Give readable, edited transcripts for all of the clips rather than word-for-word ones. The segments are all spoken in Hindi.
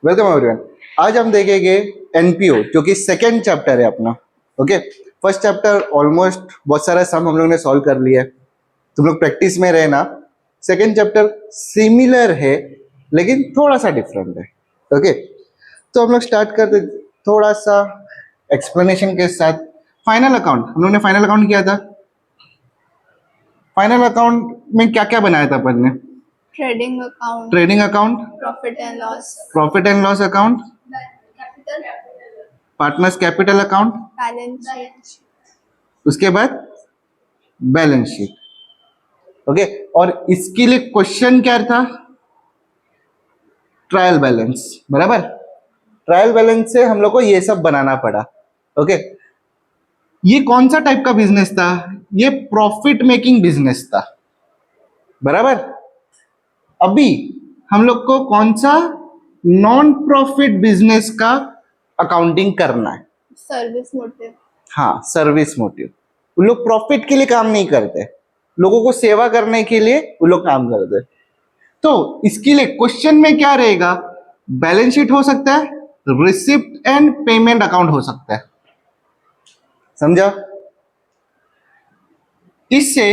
Welcome everyone. आज हम देखेंगे एनपीओ जो कि सेकंड चैप्टर है अपना। ओके, फर्स्ट चैप्टर ऑलमोस्ट बहुत सारा सम हम लोग ने सॉल्व कर लिया है, तुम लोग प्रैक्टिस में रहना। सेकंड चैप्टर सिमिलर है लेकिन थोड़ा सा डिफरेंट है। ओके, तो हम लोग स्टार्ट करते थोड़ा सा एक्सप्लेनेशन के साथ। फाइनल अकाउंट हम लोग ने फाइनल अकाउंट किया था। फाइनल अकाउंट में क्या क्या बनाया था अपन ने? Trading account, trading account, profit and loss account, partners capital account, balance sheet, उसके बाद बैलेंस शीट। ओके, और इसके लिए क्वेश्चन क्या था? Trial balance. बराबर, ट्रायल बैलेंस से हम लोग को ये सब बनाना पड़ा। ओके, ये कौन सा टाइप का बिजनेस था? ये प्रॉफिट मेकिंग बिजनेस था। बराबर, अभी हम लोग को कौन सा नॉन प्रॉफिट बिजनेस का अकाउंटिंग करना है? Service motive. हाँ, सर्विस मोटिव। वो लोग प्रॉफिट के लिए काम नहीं करते, लोगों को सेवा करने के लिए वो लोग काम करते। तो इसके लिए क्वेश्चन में क्या रहेगा? बैलेंस शीट हो सकता है, रिसिप्ट एंड पेमेंट अकाउंट हो सकता है। समझा? इससे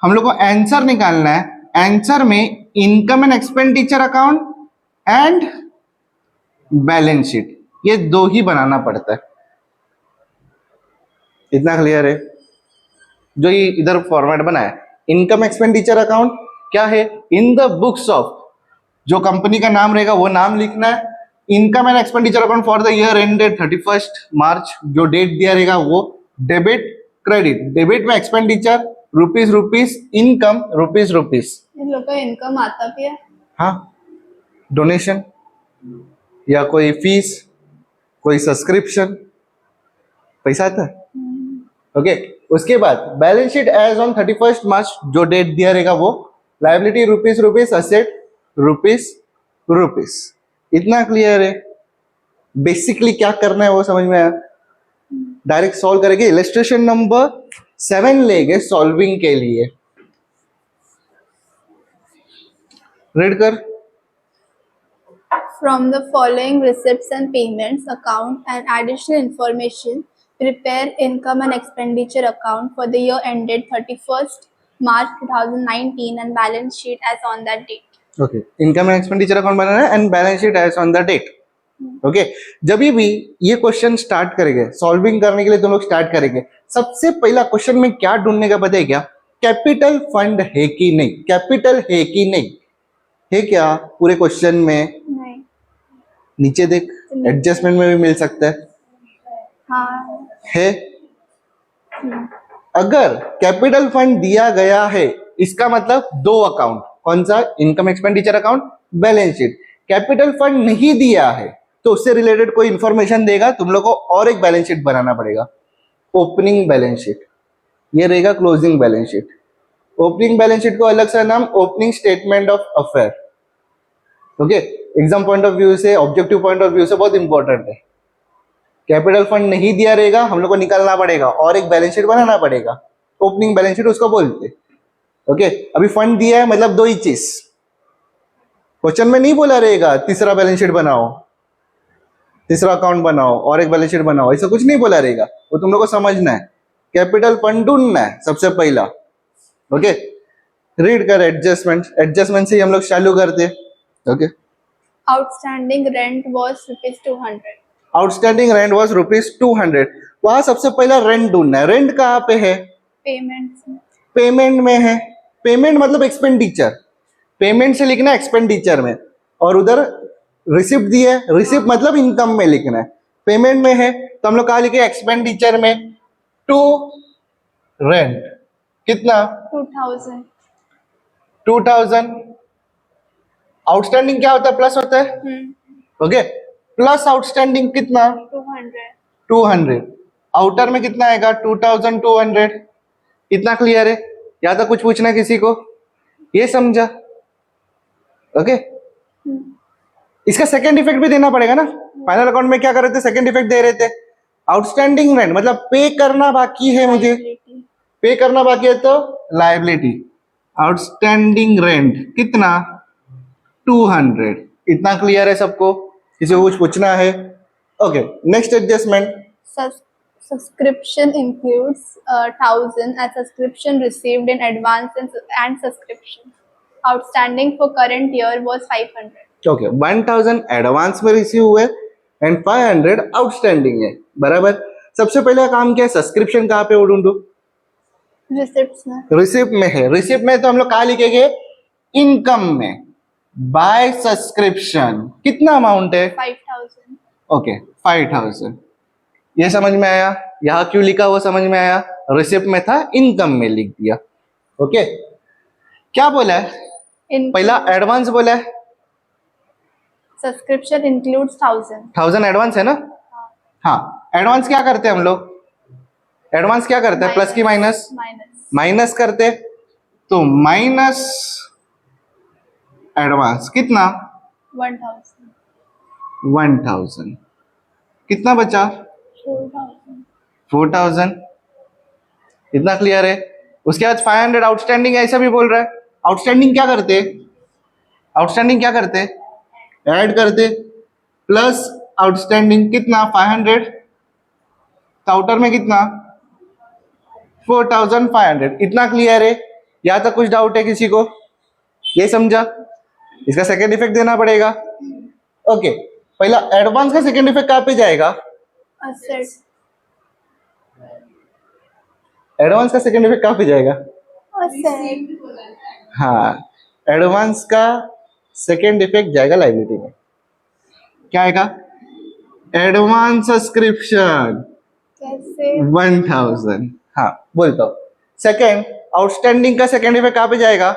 हम लोग को आंसर निकालना है। आंसर में income and expenditure account and balance sheet, ये दो ही बनाना पड़ता है। इतना क्लियर है? जो ये इधर फॉर्मेट बना है, इनकम एक्सपेंडिचर अकाउंट क्या है? इन द बुक्स ऑफ, जो कंपनी का नाम रहेगा वो नाम लिखना है। Income and expenditure account for the year ended 31 मार्च, जो डेट दिया रहेगा वो डेबिट क्रेडिट। डेबिट में एक्सपेंडिचर रुपीस, इनकम रुपीस। इन लोग का इनकम आता भी है। हाँ, डोनेशन या कोई फीस, कोई सब्सक्रिप्शन, पैसा आता है। ओके, उसके बाद बैलेंस शीट एज ऑन 31 मार्च, जो डेट दिया रहेगा वो लायबिलिटी रुपीस, असेट रुपीस। इतना क्लियर है? बेसिकली क्या करना है वो समझ में आया? डायरेक्ट सॉल्व करेंगे। इलस्ट्रेशन नंबर 7 लेंगे सॉल्विंग के लिए। रीड कर। From the following receipts and payments account and additional information, prepare income and expenditure account for the year ended 31st March 2019 and balance sheet as on that date. Okay, income and expenditure account बनाना है and balance sheet as on the date. Okay, जब भी ये क्वेश्चन स्टार्ट करेंगे सॉल्विंग करने के लिए, तुम लोग स्टार्ट करेंगे, सबसे पहला क्वेश्चन में क्या ढूंढने का पता है क्या? कैपिटल फंड है कि नहीं, कैपिटल है कि नहीं है क्या पूरे क्वेश्चन में? नहीं। नीचे देख, एडजस्टमेंट में भी मिल सकता है। हाँ है। अगर कैपिटल फंड दिया गया है, इसका मतलब दो अकाउंट, कौन सा? Income expenditure account, balance sheet. Capital fund नहीं दिया है तो उससे रिलेटेड कोई इंफॉर्मेशन देगा, तुम लोग को और एक बैलेंस शीट बनाना पड़ेगा। ओपनिंग बैलेंस शीट, ये रहेगा closing balance sheet. Opening balance sheet को अलग सा नाम opening statement of affair. Okay, exam point of view से, ऑब्जेक्टिव पॉइंट ऑफ व्यू से बहुत इंपॉर्टेंट है। कैपिटल फंड नहीं दिया रहेगा, हम लोग को निकालना पड़ेगा और एक बैलेंस शीट बनाना पड़ेगा। ओपनिंग बैलेंस शीट उसको बोलते। ओके, अभी फंड दिया है मतलब दो ही चीज। क्वेश्चन में नहीं बोला रहेगा तीसरा बैलेंस शीट बनाओ, तीसरा अकाउंट बनाओ और एक बैलेंस शीट बनाओ, ऐसा कुछ नहीं बोला रहेगा। वो तुम लोग को समझना है। कैपिटल फंड ढूंढना है सबसे पहला। ओके, रीड कर एडजस्टमेंट। एडजस्टमेंट से ही हम लोग चालू करते। Okay, outstanding rent was ₹200। Outstanding rent was ₹200। वहां सबसे पहला रेंट ढूंढना है। रेंट कहाँ पे है? पेमेंट पेमेंट में है। पेमेंट मतलब एक्सपेंडिचर, पेमेंट से लिखना है एक्सपेंडिचर में। और उधर रिसिप्ट दिया है, रिसिप्ट मतलब इनकम में लिखना है। पेमेंट में है तो हम लोग कहा लिखे? एक्सपेंडिचर में। टू रेंट कितना? 2000। आउटस्टैंडिंग क्या होता है? प्लस होता है। ओके, प्लस आउटस्टैंडिंग कितना? 200। आउटर में कितना आएगा? 2200। इतना क्लियर है? या तो कुछ पूछना किसी को? ये समझा? ओके, इसका सेकंड इफेक्ट भी देना पड़ेगा ना। फाइनल अकाउंट में क्या कर रहे थे? सेकंड इफेक्ट दे रहे थे। आउटस्टैंडिंग रेंट मतलब पे करना बाकी है, मुझे पे करना बाकी है तो लायबिलिटी। आउटस्टैंडिंग रेंट कितना? 200। इतना क्लियर है सबको? किसी को कुछ पूछना है? Okay, next adjustment. Subscription includes 1,000 as subscription received in advance and subscription outstanding for current year was 500. Okay, 1000 advance में रिसीव हुए एंड 500 आउटस्टैंडिंग है. बराबर. सबसे पहले काम क्या है? सब्सक्रिप्शन कहाँ पे ढूंढूं? Receipts में. रिसिप्ट में है. रिसिप्ट में तो हम लोग कहाँ लिखेंगे? इनकम में. बाय सब्सक्रिप्शन कितना अमाउंट है? 5,000. ओके, 5000. ये समझ में आया? यहाँ क्यों लिखा वो समझ में आया? रिसिप्ट में था, इनकम में लिख दिया. ओके, क्या बोला है? In पहला एडवांस बोला है. subscription includes 1,000. 1000 एडवांस है ना? हाँ. एडवांस क्या करते हैं हम लोग? एडवांस क्या करते हैं? प्लस की माइनस? माइनस करते. तो माइनस एडवांस कितना? 1,000. 1000. कितना बचा? 4,000. 4000. इतना क्लियर है? उसके बाद 500 आउटस्टैंडिंग ऐसा भी बोल रहा है. आउटस्टैंडिंग क्या करते? आउटस्टैंडिंग क्या करते? ऐड करते. प्लस आउटस्टैंडिंग कितना? 500. आउटर में कितना? 4500. इतना क्लियर है? यहां तक कुछ डाउट है किसी को? ये समझा? इसका सेकेंड इफेक्ट देना पड़ेगा. ओके, पहला एडवांस का सेकेंड इफेक्ट कहां पे जाएगा? Asset. एडवांस का सेकेंड इफेक्ट कहां पे जाएगा? Asset. हाँ, एडवांस का सेकेंड इफेक्ट जाएगा लायबिलिटी में. क्या आएगा? एडवांस सब्सक्रिप्शन कैसे? 1000. हाँ, बोलता हूँ. सेकेंड, आउटस्टैंडिंग का सेकेंड इफेक्ट कहां पे जाएगा?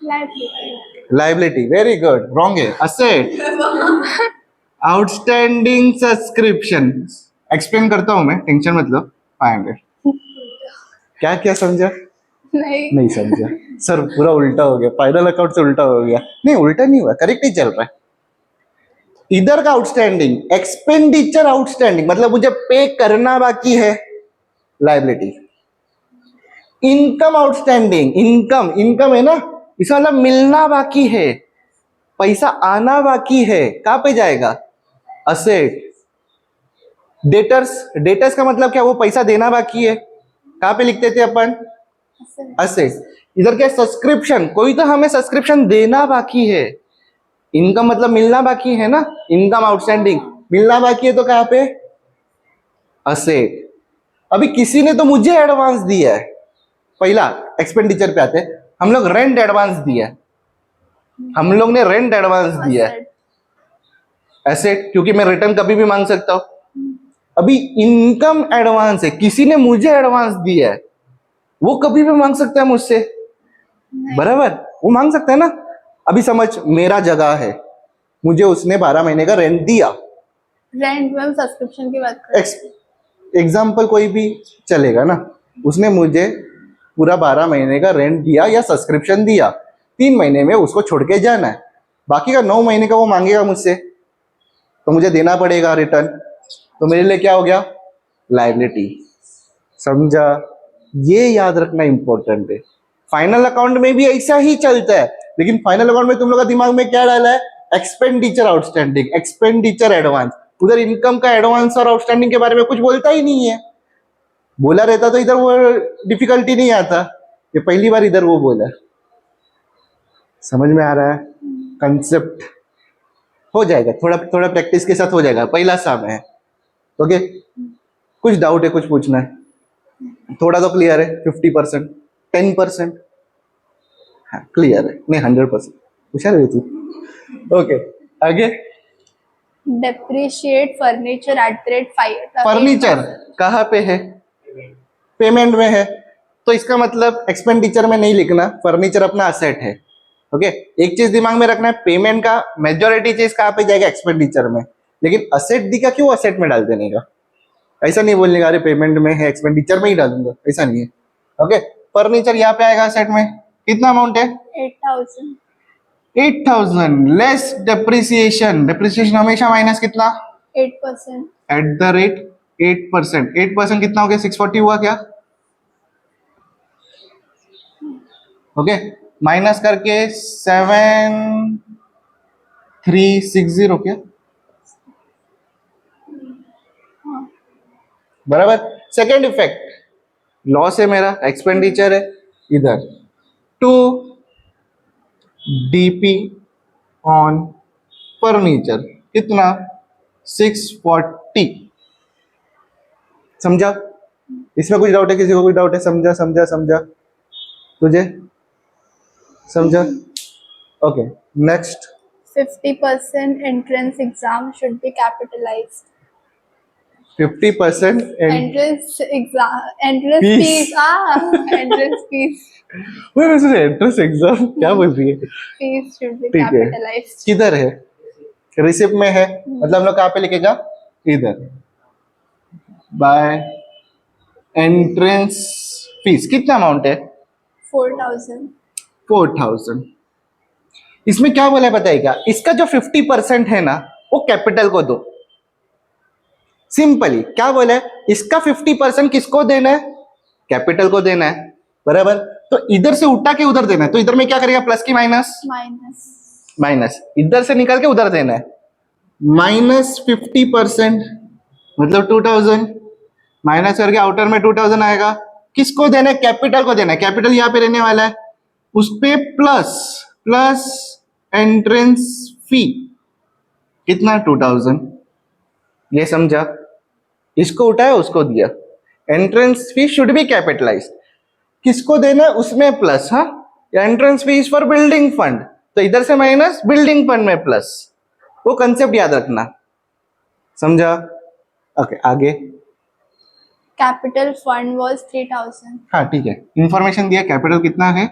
Liability. Liability. Very good. Wrong है. असेट. Outstanding subscription. एक्सप्लेन करता हूं मैं, टेंशन मत लो. 500. क्या क्या समझा? नहीं समझा. सर पूरा उल्टा हो गया. फाइनल अकाउंट से उल्टा हो गया. नहीं, उल्टा नहीं हुआ, करेक्ट ही चल रहा है. इधर का आउटस्टैंडिंग एक्सपेंडिचर आउटस्टैंडिंग मतलब मुझे पे करना बाकी है, liability. Income outstanding, income income है ना, इसका मतलब मिलना बाकी है, पैसा आना बाकी है, कहां पे जाएगा? असेट. डेटर्स, डेटर्स का मतलब क्या? वो पैसा देना बाकी है, कहां पे लिखते थे अपन? असेट. इधर क्या? सब्सक्रिप्शन. कोई तो हमें सब्सक्रिप्शन देना बाकी है. इनकम मतलब मिलना बाकी है ना, इनकम आउटस्टैंडिंग. मिलना बाकी है तो कहां पे? असेट. अभी किसी ने तो मुझे एडवांस दिया है. पहला एक्सपेंडिचर पे आते हैं. हम लोग रेंट एडवांस दिया है. हम लोग ने रेंट एडवांस दिया है. एसेट, क्योंकि मैं रिटर्न कभी भी मांग सकता हूं. अभी इनकम एडवांस है, किसी ने मुझे एडवांस दिया है, वो कभी भी मांग सकता है मुझसे. बराबर, वो मांग सकता है ना. अभी समझ, मेरा जगह है, मुझे उसने 12 महीने का रेंट दिया. रेंट में सब्सक्रिप्शन की बात कर. एग्जाम्पल कोई भी चलेगा ना. उसने मुझे पूरा 12 महीने का रेंट दिया या सब्सक्रिप्शन दिया. 3 महीने में उसको छोड़ के जाना है, बाकी का 9 महीने का वो मांगेगा मुझसे, तो मुझे देना पड़ेगा रिटर्न. तो मेरे लिए क्या हो गया? लायबिलिटी. समझा? ये याद रखना इंपॉर्टेंट है. फाइनल अकाउंट में भी ऐसा ही चलता है, लेकिन फाइनल अकाउंट में तुम लोग का दिमाग में क्या डाला है? Expenditure outstanding, expenditure advance. उधर इनकम का एडवांस और आउटस्टैंडिंग के बारे में कुछ बोलता ही नहीं है. बोला रहता तो इधर वो डिफिकल्टी नहीं आता. ये पहली बार इधर वो बोला. समझ में आ रहा है? कंसेप्ट हो जाएगा, थोड़ा थोड़ा प्रैक्टिस के साथ हो जाएगा. पहला साम है. ओके, कुछ डाउट है, कुछ पूछना है? थोड़ा तो क्लियर है. 50%, 10%. हाँ क्लियर है. नहीं 100%. होशियार है तू. ओके, आगे. Depreciate furniture at the rate 5. Furniture कहाँ पे है? पेमेंट में है. तो इसका मतलब एक्सपेंडिचर में नहीं लिखना, फर्नीचर अपना असेट है. ओके, एक चीज दिमाग में रखना है, पेमेंट का मेजोरिटी चीज कहाँ पे जाएगा? एक्सपेंडिचर में. लेकिन असेट दिखा, क्यों असेट में डाल देने का? ऐसा नहीं बोलने का अरे पेमेंट में है एक्सपेंडिचर में ही डालूंगा, ऐसा नहीं है. ओके, फर्नीचर यहाँ पे आएगा असेट में. कितना अमाउंट है? 8,000. 8,000 लेस डेप्रिसिएशन. डेप्रिसिएशन हमेशा माइनस कितना? 8%. At the rate 8%. 8% कितना हो गया? 640 हुआ क्या? ओके, माइनस करके 7360 क्या? बराबर। सेकेंड इफेक्ट, लॉस है मेरा, एक्सपेंडिचर है इधर, 2 DP ऑन फर्नीचर, कितना, 640। समझा? इसमें कुछ डाउट है? किसी को कुछ डाउट है? समझा समझा समझा? तुझे समझा? Okay, next. 50% entrance exam should be capitalized. 50% Entrance exam, entrance Fees. fees. Entrance fees. Entrance exam क्या बोल रही है? Fees should be ठीक है। capitalized. किधर है? रिसिप्ट में है, मतलब हम लोग कहाँ पे लिखेगा? इधर। बाय एंट्रेंस फीस कितना अमाउंट है? 4,000. 4000। इसमें क्या बोला है पता है क्या? इसका जो 50% है ना, वो कैपिटल को दो। सिंपली क्या बोला है? इसका 50% किसको देना है? कैपिटल को देना है, बराबर। तो इधर से उठा के उधर देना है, तो इधर में क्या करेगा? प्लस की माइनस? Minus. माइनस। इधर से निकाल के उधर देना है, -50%, मतलब 2000। माइनस करके आउटर में 2000 आएगा। किसको देना है? कैपिटल को देना है। कैपिटल यहाँ पे रहने वाला है, उस पे प्लस प्लस एंट्रेंस फी, कितना? 2000। ये समझा? इसको उठाया, उसको दिया। Entrance fee should be capitalised. किसको देना है? उसमें प्लस। हाँ, entrance fees for building fund, तो इधर से माइनस, बिल्डिंग फंड में प्लस। वो कंसेप्ट याद रखना, समझा? ओके, आगे। Capital fund was 3,000. हाँ ठीक है, इंफॉर्मेशन दिया। कैपिटल कितना है?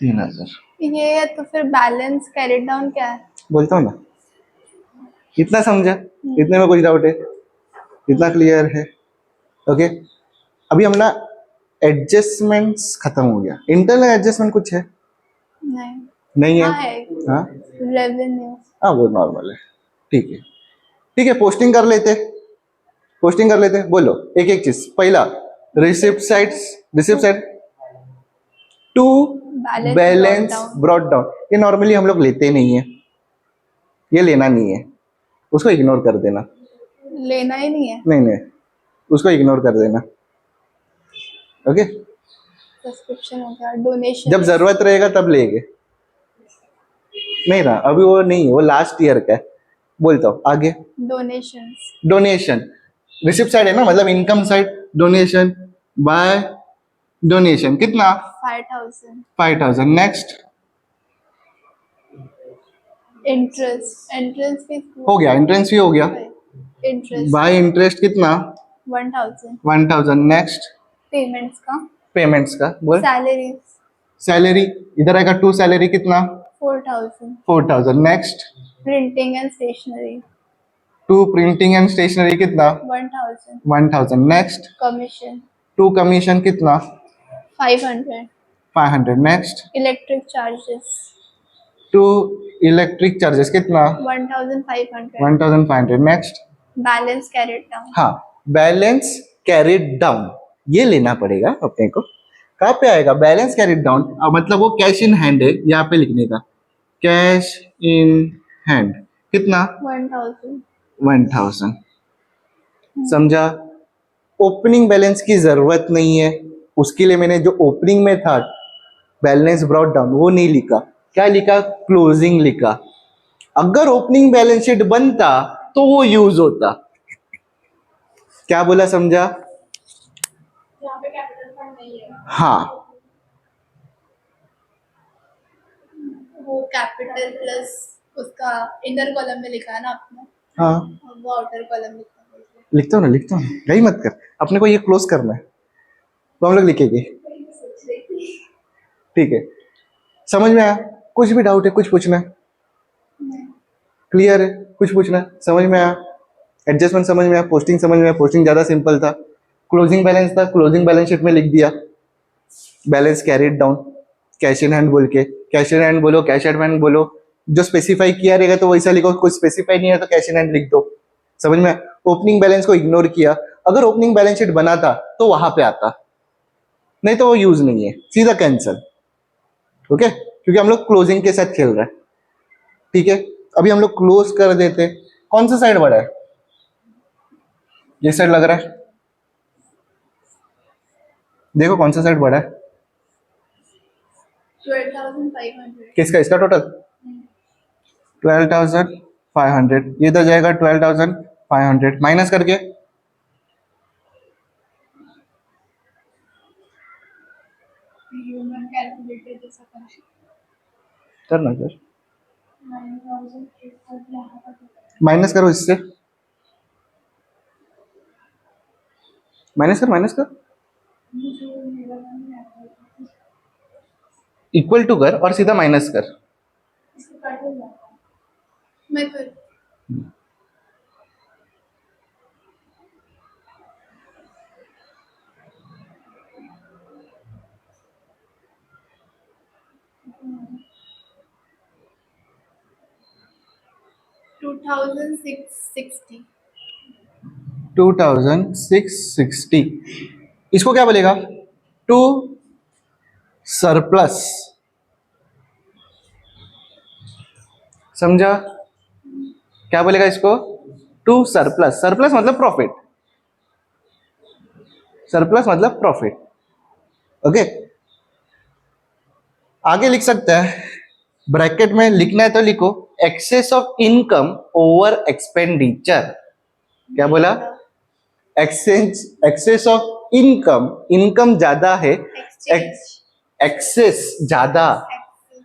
3000। ये है, तो फिर बैलेंस कैरिड डाउन क्या है? बोलता हूँ ना, इतना समझा? इतने में कुछ डाउट है? इतना क्लियर है? ओके, अभी हम ना एडजस्टमेंट्स खत्म हो गया। इंटरनल एडजस्टमेंट कुछ है? नहीं. नहीं है? हाँ है. हाँ Revenue. हाँ, वो नॉर्मल है। ठीक है, ठीक है। पोस्टिंग कर लेते, पोस्टिंग कर लेते। बोलो एक एक चीज। पहला, receipt sides, receipt side to Balance balance brought down. Brought down. ये नॉर्मली हम लोग लेते नहीं है, ये लेना नहीं है, उसको इग्नोर कर देना। लेना ही नहीं है. नहीं नहीं, उसको इग्नोर कर देना। ओके, सब्सक्रिप्शन हो गया. डोनेशन. जब जरूरत रहेगा तब लेंगे। नहीं रहा अभी, वो नहीं है, वो लास्ट ईयर का है। बोलता हूँ आगे। डोनेशंस. डोनेशन रिसिप्ट साइड है ना, मतलब income side. Donation by donation कितना? 5,000. 5000। Next, interest. Entrance fees. हो गया, एंट्रेंस फी हो गया। इंटरेस्ट. बाय इंटरेस्ट कितना? 1,000. 1000। नेक्स्ट, पेमेंट्स का. पेमेंट्स का बोल। सैलरीज. सैलरी इधर आएगा, 2 सैलरी कितना? 4,000. 4000। Next, printing and stationery. 2 printing and stationery कितना? 1,000. 1000। Next, commission. 2 कमीशन कितना? 500. 500। Next, electric charges. 2 electric charges कितना? 1,500. 1500। Next, balance carried down. हाँ, बैलेंस कैरिड डाउन, ये लेना पड़ेगा अपने को। कहाँ पे आएगा बैलेंस कैरिड डाउन? मतलब वो कैश इन हैंड है, यहाँ पे लिखने का। कैश इन हैंड कितना? 1,000. 1000। समझा? ओपनिंग बैलेंस की जरूरत नहीं है, उसके लिए मैंने जो ओपनिंग में था बैलेंस ब्रॉट डाउन, वो नहीं लिखा। क्या लिखा? क्लोजिंग लिखा। अगर ओपनिंग बैलेंस शीट बनता तो वो यूज होता। क्या बोला, समझा? यहाँ पे कैपिटल फंड नहीं है. हाँ, वो कैपिटल प्लस उसका इनर कॉलम में लिखा है ना आपने, हाँ और वो आउटर कॉलम लिखा है. लिखता हूँ ना, लिखता हूँ, यही मत कर। अपने को ये क्लोज करना है, तो हम लोग लिखेंगे। ठीक है, समझ में आया? कुछ भी डाउट है, कुछ पूछना है? क्लियर है? कुछ पूछना है? समझ में आया? एडजस्टमेंट समझ में आया? पोस्टिंग समझ में आया? पोस्टिंग ज्यादा सिंपल था। क्लोजिंग बैलेंस था, क्लोजिंग बैलेंस शीट में लिख दिया balance carried down, cash in hand बोल के। कैश इन हैंड बोलो, कैश एट हैंड बोलो, जो स्पेसिफाई किया रहेगा तो वैसा लिखो। कुछ स्पेसिफाई नहीं है तो कैश इन हैंड लिख दो। समझ में? ओपनिंग बैलेंस को इग्नोर किया। अगर ओपनिंग बैलेंस शीट बना था तो वहां पे आता, नहीं तो वो यूज नहीं है, सीधा कैंसल। ओके, क्योंकि हम लोग क्लोजिंग के साथ खेल रहे हैं। ठीक है, अभी हम लोग क्लोज कर देते। कौन सा साइड बड़ा है? ये साइड लग रहा है, देखो कौन सा साइड बड़ा है, 12,500. किसका, इसका टोटल 12,500, ये इधर जाएगा 12,500 माइनस करके, ह्यूमन कैलकुलेटर जैसा कर करना सर, 9,800 माइनस करो इससे, माइनस कर, माइनस कर, इक्वल टू कर और सीधा माइनस कर। मैं कर 2,660. 2,660, इसको क्या बोलेगा, टू सरप्लस, समझा, क्या बोलेगा इसको, टू सरप्लस, सरप्लस मतलब प्रॉफिट, सरप्लस मतलब प्रॉफिट। ओके, आगे लिख सकता है, ब्रैकेट में लिखना है तो लिखो, excess of income over expenditure. क्या बोला, एक्सेस ऑफ इनकम, इनकम ज्यादा है, एक्सेस ज्यादा,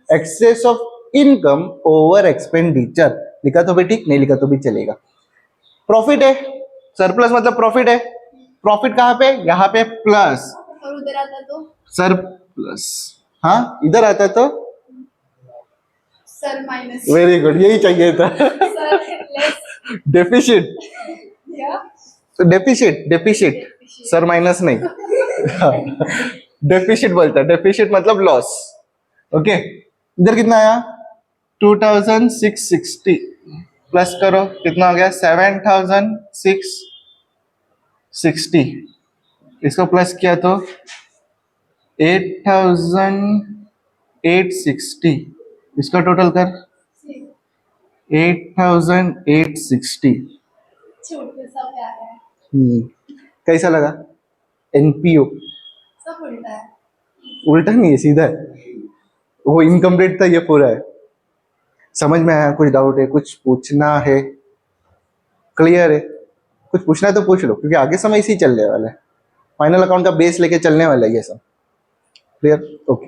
excess of income over expenditure, लिखा तो भी ठीक, नहीं लिखा तो भी चलेगा। प्रॉफिट है, सरप्लस मतलब प्रॉफिट है, प्रॉफिट कहां पे, यहाँ पे प्लस, और उधर आता तो सरप्लस, हाँ इधर आता तो सर माइनस, वेरी गुड, यही चाहिए था। सर लेस डेफिशिट, या डेफिशिट, डेफिशिट, सर माइनस नहीं, डेफिशिट बोलता है, डेफिशिट मतलब लॉस। ओके, इधर कितना आया, 2,660 प्लस करो, कितना हो गया, 7,660, इसको प्लस किया तो 8,860, इसका टोटल कर 8,860। छोटे सा प्यार है, कैसा लगा, एनपीओ, सब उल्टा है। उल्टा नहीं है, सीधा है, वो इनकम्प्लीट था, ये पूरा है। समझ में आया, कुछ डाउट है, कुछ पूछना है, क्लियर है, कुछ पूछना है तो पूछ लो, क्योंकि आगे समय इसी चलने वाला है, फाइनल अकाउंट का बेस लेके चलने वाला है ये सब। Clear, okay.